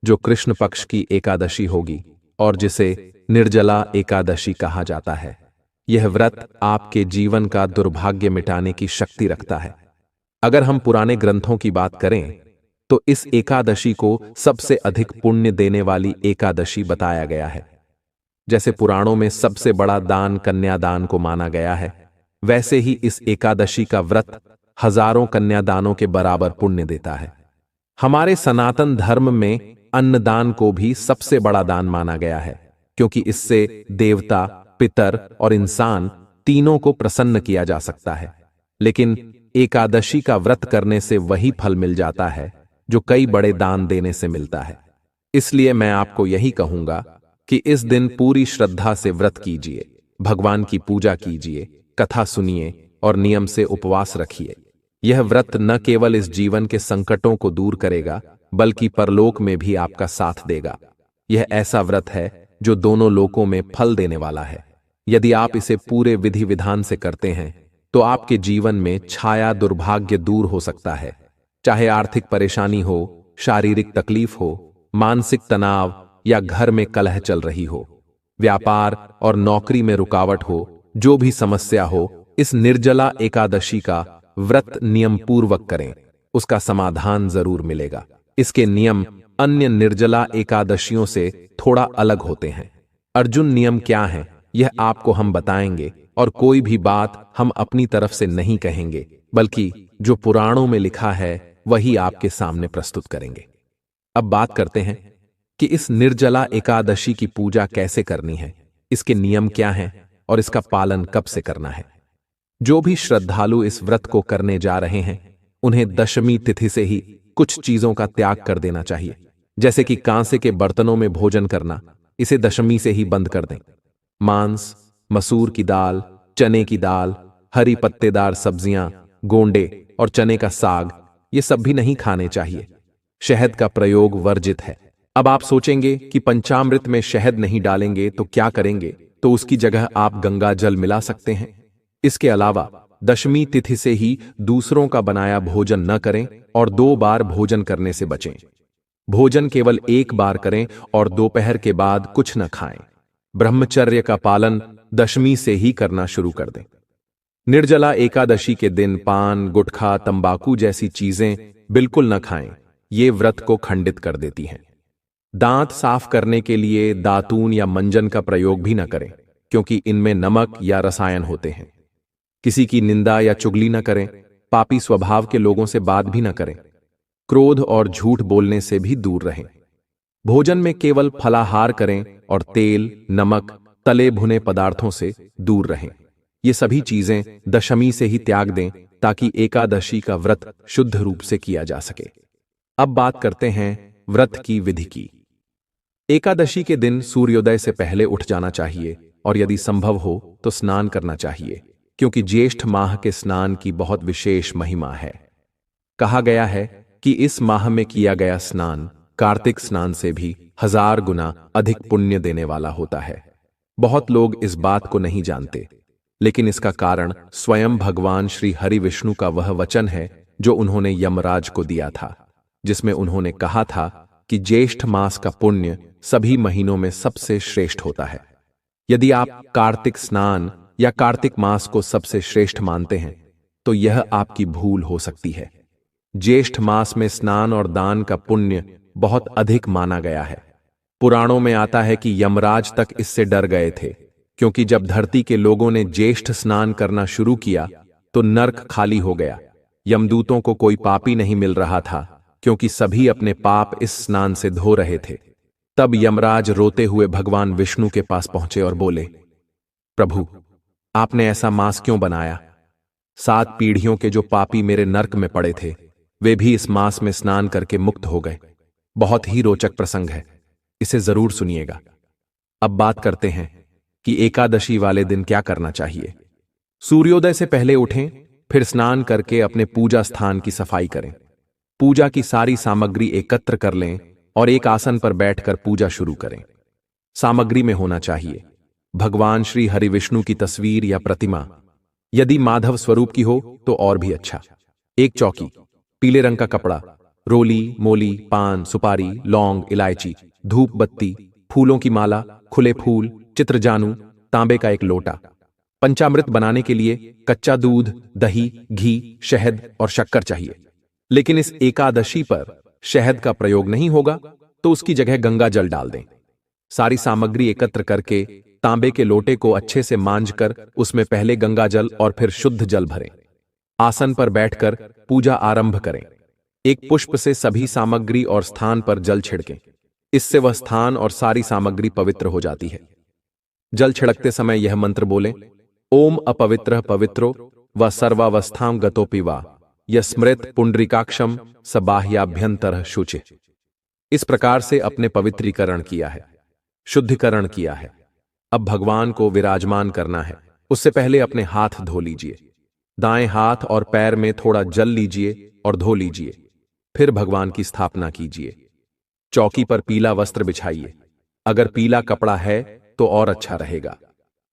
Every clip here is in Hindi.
जो कृष्ण पक्ष की एकादशी होगी और जिसे निर्जला एकादशी कहा जाता है। यह व्रत आपके जीवन का दुर्भाग्य मिटाने की शक्ति रखता है। अगर हम पुराने ग्रंथों की बात करें तो इस एकादशी को सबसे अधिक पुण्य देने वाली एकादशी बताया गया है। जैसे पुराणों में सबसे बड़ा दान कन्यादान को माना गया है, वैसे ही इस एकादशी का व्रत हजारों कन्यादानों के बराबर पुण्य देता है। हमारे सनातन धर्म में अन्नदान को भी सबसे बड़ा दान माना गया है, क्योंकि इससे देवता, पितर और इंसान तीनों को प्रसन्न किया जा सकता है। लेकिन एकादशी का व्रत करने से वही फल मिल जाता है जो कई बड़े दान देने से मिलता है। इसलिए मैं आपको यही कहूंगा कि इस दिन पूरी श्रद्धा से व्रत कीजिए, भगवान की पूजा कीजिए, कथा सुनिए और नियम से उपवास रखिए। यह व्रत न केवल इस जीवन के संकटों को दूर करेगा, बल्कि परलोक में भी आपका साथ देगा। यह ऐसा व्रत है जो दोनों लोकों में फल देने वाला है। यदि आप इसे पूरे विधि विधान से करते हैं तो आपके जीवन में छाया दुर्भाग्य दूर हो सकता है। चाहे आर्थिक परेशानी हो, शारीरिक तकलीफ हो, मानसिक तनाव या घर में कलह चल रही हो, व्यापार और नौकरी में रुकावट हो, जो भी समस्या हो, इस निर्जला एकादशी का व्रत नियम पूर्वक करें, उसका समाधान जरूर मिलेगा। इसके नियम अन्य निर्जला एकादशियों से थोड़ा अलग होते हैं। अर्जुन नियम क्या है, यह आपको हम बताएंगे और कोई भी बात हम अपनी तरफ से नहीं कहेंगे, बल्कि जो पुराणों में लिखा है वही आपके सामने प्रस्तुत करेंगे। अब बात करते हैं कि इस निर्जला एकादशी की पूजा कैसे करनी है, इसके नियम क्या हैं और इसका पालन कब से करना है। जो भी श्रद्धालु इस व्रत को करने जा रहे हैं, उन्हें दशमी तिथि से ही कुछ चीजों का त्याग कर देना चाहिए। जैसे कि कांसे के बर्तनों में भोजन करना, इसे दशमी से ही बंद कर दें। मांस, मसूर की दाल, चने की दाल, हरी पत्तेदार सब्जियां, गोंडे और चने का साग, ये सब भी नहीं खाने चाहिए। शहद का प्रयोग वर्जित है। अब आप सोचेंगे कि पंचामृत में शहद नहीं डालेंगे तो क्या करेंगे, तो उसकी जगह आप गंगा जल मिला सकते हैं। इसके अलावा दशमी तिथि से ही दूसरों का बनाया भोजन न करें और 2 बार भोजन करने से बचें। भोजन केवल 1 बार करें और दोपहर के बाद कुछ न खाएं। ब्रह्मचर्य का पालन दशमी से ही करना शुरू कर दें। निर्जला एकादशी के दिन पान, गुटखा, तंबाकू जैसी चीजें बिल्कुल न खाएं। ये व्रत को खंडित कर देती हैं। दांत साफ करने के लिए दातून या मंजन का प्रयोग भी न करें, क्योंकि इनमें नमक या रसायन होते हैं। किसी की निंदा या चुगली न करें। पापी स्वभाव के लोगों से बात भी न करें। क्रोध और झूठ बोलने से भी दूर रहें। भोजन में केवल फलाहार करें और तेल, नमक, तले भुने पदार्थों से दूर रहें। ये सभी चीजें दशमी से ही त्याग दें ताकि एकादशी का व्रत शुद्ध रूप से किया जा सके। अब बात करते हैं व्रत की विधि की। एकादशी के दिन सूर्योदय से पहले उठ जाना चाहिए और यदि संभव हो तो स्नान करना चाहिए, क्योंकि ज्येष्ठ माह के स्नान की बहुत विशेष महिमा है। कहा गया है कि इस माह में किया गया स्नान कार्तिक स्नान से भी 1000 गुना अधिक पुण्य देने वाला होता है। बहुत लोग इस बात को नहीं जानते, लेकिन इसका कारण स्वयं भगवान श्री हरि विष्णु का वह वचन है जो उन्होंने यमराज को दिया था, जिसमें उन्होंने कहा था कि ज्येष्ठ मास का पुण्य सभी महीनों में सबसे श्रेष्ठ होता है। यदि आप कार्तिक स्नान या कार्तिक मास को सबसे श्रेष्ठ मानते हैं तो यह आपकी भूल हो सकती है। ज्येष्ठ मास में स्नान और दान का पुण्य बहुत अधिक माना गया है। पुराणों में आता है कि यमराज तक इससे डर गए थे, क्योंकि जब धरती के लोगों ने ज्येष्ठ स्नान करना शुरू किया तो नर्क खाली हो गया। यमदूतों को कोई पापी नहीं मिल रहा था, क्योंकि सभी अपने पाप इस स्नान से धो रहे थे। तब यमराज रोते हुए भगवान विष्णु के पास पहुंचे और बोले, प्रभु, आपने ऐसा मास क्यों बनाया? 7 पीढ़ियों के जो पापी मेरे नर्क में पड़े थे, वे भी इस मास में स्नान करके मुक्त हो गए। बहुत ही रोचक प्रसंग है, इसे जरूर सुनिएगा। अब बात करते हैं कि एकादशी वाले दिन क्या करना चाहिए। सूर्योदय से पहले उठें, फिर स्नान करके अपने पूजा स्थान की सफाई करें। पूजा की सारी सामग्री एकत्र कर लें और एक आसन पर बैठकर पूजा शुरू करें। सामग्री में होना चाहिए भगवान श्री हरि विष्णु की तस्वीर या प्रतिमा, यदि माधव स्वरूप की हो तो और भी अच्छा। एक चौकी, पीले रंग का कपड़ा रोली, मोली, पान, सुपारी, लौंग, इलायची, धूप बत्ती, फूलों की माला, खुले फूल, चित्रजानू, तांबे का एक लोटा। पंचामृत बनाने के लिए कच्चा दूध, दही, घी, शहद और शक्कर चाहिए। लेकिन इस एकादशी पर शहद का प्रयोग नहीं होगा, तो उसकी जगह गंगा जल डाल दें। सारी सामग्री एकत्र करके तांबे के लोटे को अच्छे से मांझकर उसमें पहले गंगा जल और फिर शुद्ध जल भरें। आसन पर बैठकर पूजा आरंभ करें। एक पुष्प से सभी सामग्री और स्थान पर जल छिड़कें। इससे वह स्थान और सारी सामग्री पवित्र हो जाती है। जल छिड़कते समय यह मंत्र बोलें, ओम अपवित्रः पवित्रो व सर्वावस्थां गतोपि वा यस्मृत पुंडरीकाक्षम स बाह्याभ्यंतरः शुचिः। इस प्रकार से अपने पवित्रीकरण किया है, शुद्धिकरण किया है। अब भगवान को विराजमान करना है। उससे पहले अपने हाथ धो लीजिए। दाएं हाथ और पैर में थोड़ा जल लीजिए और धो लीजिए। फिर भगवान की स्थापना कीजिए। चौकी पर पीला वस्त्र बिछाइए। अगर पीला कपड़ा है तो और अच्छा रहेगा।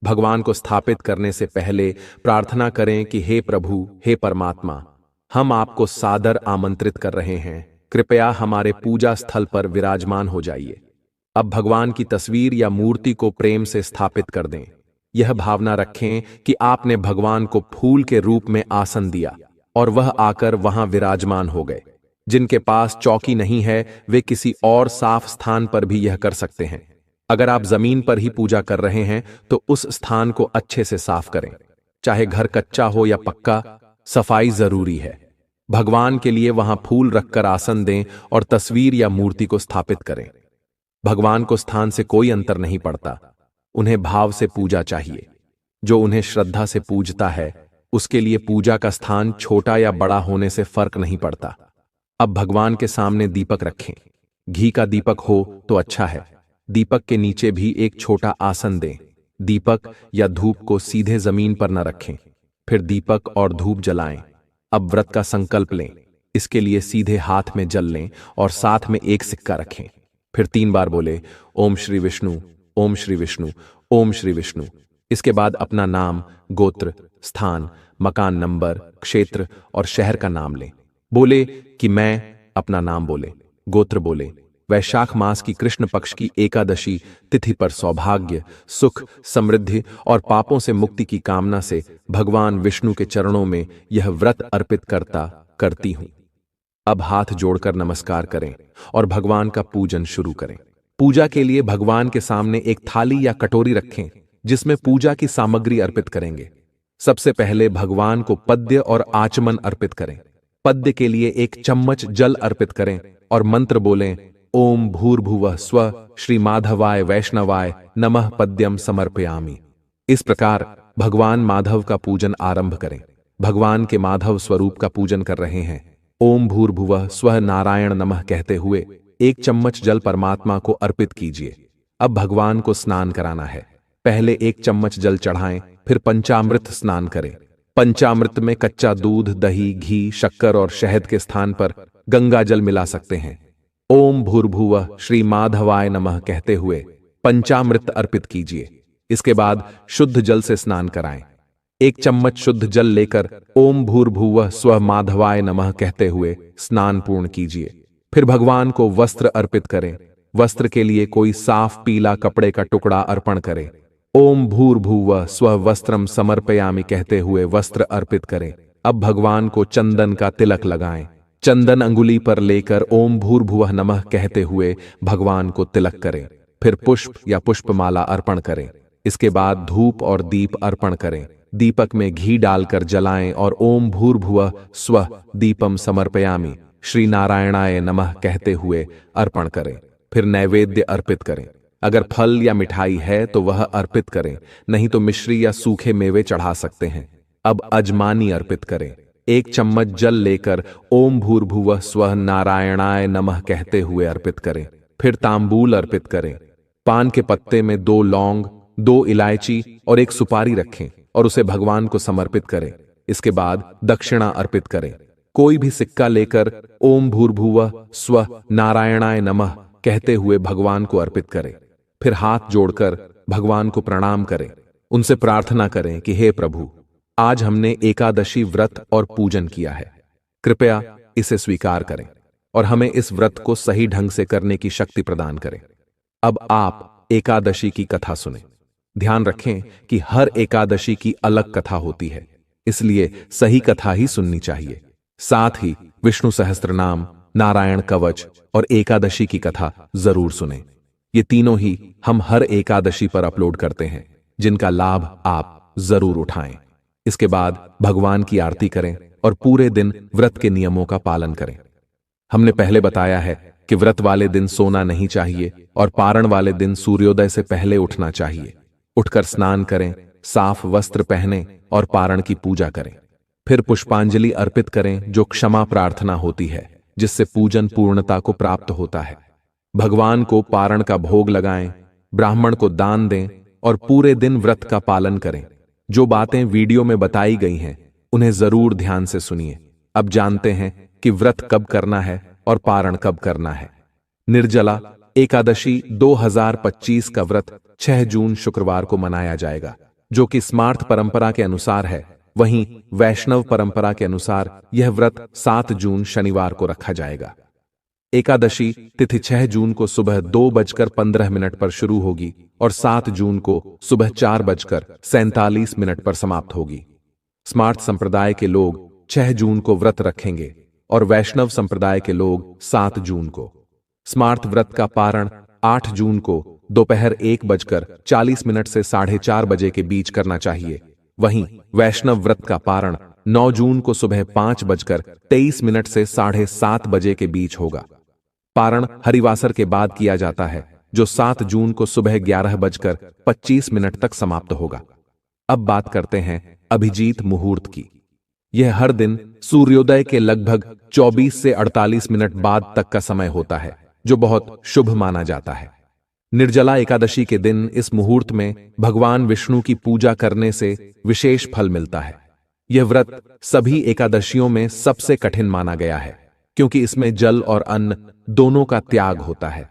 भगवान को स्थापित करने से पहले प्रार्थना करें कि हे प्रभु, हे परमात्मा, हम आपको सादर आमंत्रित कर रहे हैं, कृपया हमारे पूजा स्थल पर विराजमान हो जाइए। अब भगवान की तस्वीर या मूर्ति को प्रेम से स्थापित कर दें। यह भावना रखें कि आपने भगवान को फूल के रूप में आसन दिया और वह आकर वहां विराजमान हो गए। जिनके पास चौकी नहीं है वे किसी और साफ स्थान पर भी यह कर सकते हैं। अगर आप जमीन पर ही पूजा कर रहे हैं तो उस स्थान को अच्छे से साफ करें। चाहे घर कच्चा हो या पक्का, सफाई जरूरी है। भगवान के लिए वहां फूल रखकर आसन दें और तस्वीर या मूर्ति को स्थापित करें। भगवान को स्थान से कोई अंतर नहीं पड़ता, उन्हें भाव से पूजा चाहिए। जो उन्हें श्रद्धा से पूजता है उसके लिए पूजा का स्थान छोटा या बड़ा होने से फर्क नहीं पड़ता। अब भगवान के सामने दीपक रखें। घी का दीपक हो तो अच्छा है। दीपक के नीचे भी एक छोटा आसन दें। दीपक या धूप को सीधे जमीन पर न रखें। फिर दीपक और धूप जलाएं। अब व्रत का संकल्प लें। इसके लिए सीधे हाथ में जल लें और साथ में एक सिक्का रखें। फिर 3 बार बोले, ओम श्री विष्णु, ओम श्री विष्णु, ओम श्री विष्णु। इसके बाद अपना नाम, गोत्र, स्थान, मकान नंबर, क्षेत्र और शहर का नाम लें। बोले कि मैं, अपना नाम बोले, गोत्र बोले। वैशाख मास की कृष्ण पक्ष की एकादशी तिथि पर सौभाग्य, सुख, समृद्धि और पापों से मुक्ति की कामना से भगवान विष्णु के चरणों में यह व्रत अर्पित करती हूं। अब हाथ जोड़कर नमस्कार करें और भगवान का पूजन शुरू करें। पूजा के लिए भगवान के सामने एक थाली या कटोरी रखें जिसमें पूजा की सामग्री अर्पित करेंगे। सबसे पहले भगवान को पद्य और आचमन अर्पित करें। पद्य के लिए 1 चम्मच जल अर्पित करें और मंत्र बोलें, ओम भूर्भुवः स्वः श्री माधवाय वैष्णवाय नमः पद्यम समर्पयामि। इस प्रकार भगवान माधव का पूजन आरंभ करें। भगवान के माधव स्वरूप का पूजन कर रहे हैं। ओम भूर्भुवः स्वः नारायण नमः कहते हुए 1 चम्मच जल परमात्मा को अर्पित कीजिए। अब भगवान को स्नान कराना है। पहले 1 चम्मच जल चढ़ाएं, फिर पंचामृत स्नान करें। पंचामृत में कच्चा दूध, दही, घी, शक्कर और शहद के स्थान पर गंगा जल मिला सकते हैं। ओम भूर्भुवः श्री माधवाय नमः कहते हुए पंचामृत अर्पित कीजिए। इसके बाद शुद्ध जल से स्नान कराएं। 1 चम्मच शुद्ध जल लेकर ओम भूर्भुवः स्वः माधवाय नमः कहते हुए स्नान पूर्ण कीजिए। फिर भगवान को वस्त्र अर्पित करें। वस्त्र के लिए कोई साफ पीला कपड़े का टुकड़ा अर्पण करें। ओम भूर्भुवः स्वः वस्त्रम समर्पयामि कहते हुए वस्त्र अर्पित करें। अब भगवान को चंदन का तिलक लगाएं। चंदन अंगुली पर लेकर ओम भूर्भुवः नमः कहते हुए भगवान को तिलक करें। फिर पुष्प या पुष्पमाला अर्पण करें। इसके बाद धूप और दीप अर्पण करें। दीपक में घी डालकर जलाएं और ओम भूर्भुवः स्वः दीपम समर्पयामि श्री नारायणाय नमः कहते हुए अर्पण करें। फिर नैवेद्य अर्पित करें। अगर फल या मिठाई है तो वह अर्पित करें, नहीं तो मिश्री या सूखे मेवे चढ़ा सकते हैं। अब अजमानी अर्पित करें। 1 चम्मच जल लेकर ओम भूर्भुवः स्वः नारायणाय नमः कहते हुए अर्पित करें। फिर तांबूल अर्पित करें। पान के पत्ते में 2 लौंग, 2 इलायची और 1 सुपारी रखें और उसे भगवान को समर्पित करें। इसके बाद दक्षिणा अर्पित करें। कोई भी सिक्का लेकर ओम भूर्भुवः स्वः नारायणाय नमः कहते हुए भगवान को अर्पित करें। फिर हाथ जोड़कर भगवान को प्रणाम करें। उनसे प्रार्थना करें कि हे प्रभु, आज हमने एकादशी व्रत और पूजन किया है, कृपया इसे स्वीकार करें। और हमें इस व्रत को सही ढंग से करने की शक्ति प्रदान करें। अब आप एकादशी की कथा सुने। ध्यान रखें कि हर एकादशी की अलग कथा होती है, इसलिए सही कथा ही सुननी चाहिए। साथ ही विष्णु सहस्त्रनाम, नारायण कवच और एकादशी की कथा जरूर सुने। ये तीनों ही हम हर एकादशी पर अपलोड करते हैं, जिनका लाभ आप जरूर उठाएं। इसके बाद भगवान की आरती करें और पूरे दिन व्रत के नियमों का पालन करें। हमने पहले बताया है कि व्रत वाले दिन सोना नहीं चाहिए और पारण वाले दिन सूर्योदय से पहले उठना चाहिए। उठकर स्नान करें, साफ वस्त्र पहनें और पारण की पूजा करें। फिर पुष्पांजलि अर्पित करें, जो क्षमा प्रार्थना होती है, जिससे पूजन पूर्णता को प्राप्त होता है। भगवान को पारण का भोग लगाएं, ब्राह्मण को दान दें और पूरे दिन व्रत का पालन करें। जो बातें वीडियो में बताई गई हैं, उन्हें जरूर ध्यान से सुनिए। अब जानते हैं कि व्रत कब करना है और पारण कब करना है। निर्जला एकादशी 2025 का व्रत 6 जून शुक्रवार को मनाया जाएगा, जो कि स्मार्त परंपरा के अनुसार है। वहीं वैष्णव परंपरा के अनुसार यह व्रत 7 जून शनिवार को रखा जाएगा। एकादशी तिथि 6 जून को सुबह 2:15 पर शुरू होगी और 7 जून को सुबह 4:47 पर समाप्त होगी। स्मार्त संप्रदाय के लोग 6 जून को व्रत रखेंगे और वैष्णव संप्रदाय के लोग 7 जून को। स्मार्त व्रत का पारण 8 जून को दोपहर 1:40 से 4:30 बजे के बीच करना चाहिए। वहीं वैष्णव व्रत का पारण 9 जून को सुबह 5:23 से 7:30 बजे के बीच होगा। पारण हरिवासर के बाद किया जाता है, जो 7 जून को सुबह 11:25 तक समाप्त होगा। अब बात करते हैं अभिजीत मुहूर्त की। यह हर दिन सूर्योदय के लगभग 24 से 48 मिनट बाद तक का समय होता है, जो बहुत शुभ माना जाता है। निर्जला एकादशी के दिन इस मुहूर्त में भगवान विष्णु की पूजा करने से विशेष फल मिलता है। यह व्रत सभी एकादशियों में सबसे कठिन माना गया है, क्योंकि इसमें जल और अन्न दोनों का त्याग होता है।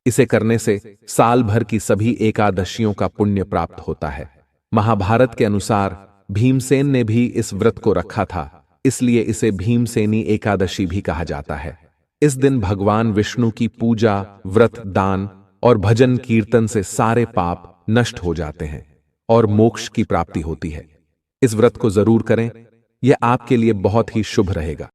इसे करने से साल भर की सभी एकादशियों का पुण्य प्राप्त होता है। महाभारत के अनुसार भीमसेन ने भी इस व्रत को रखा था, इसलिए इसे भीमसेनी एकादशी भी कहा जाता है। इस दिन भगवान विष्णु की पूजा, व्रत, दान और भजन कीर्तन से सारे पाप नष्ट हो जाते हैं और मोक्ष की प्राप्ति होती है। इस व्रत को जरूर करें, यह आपके लिए बहुत ही शुभ रहेगा।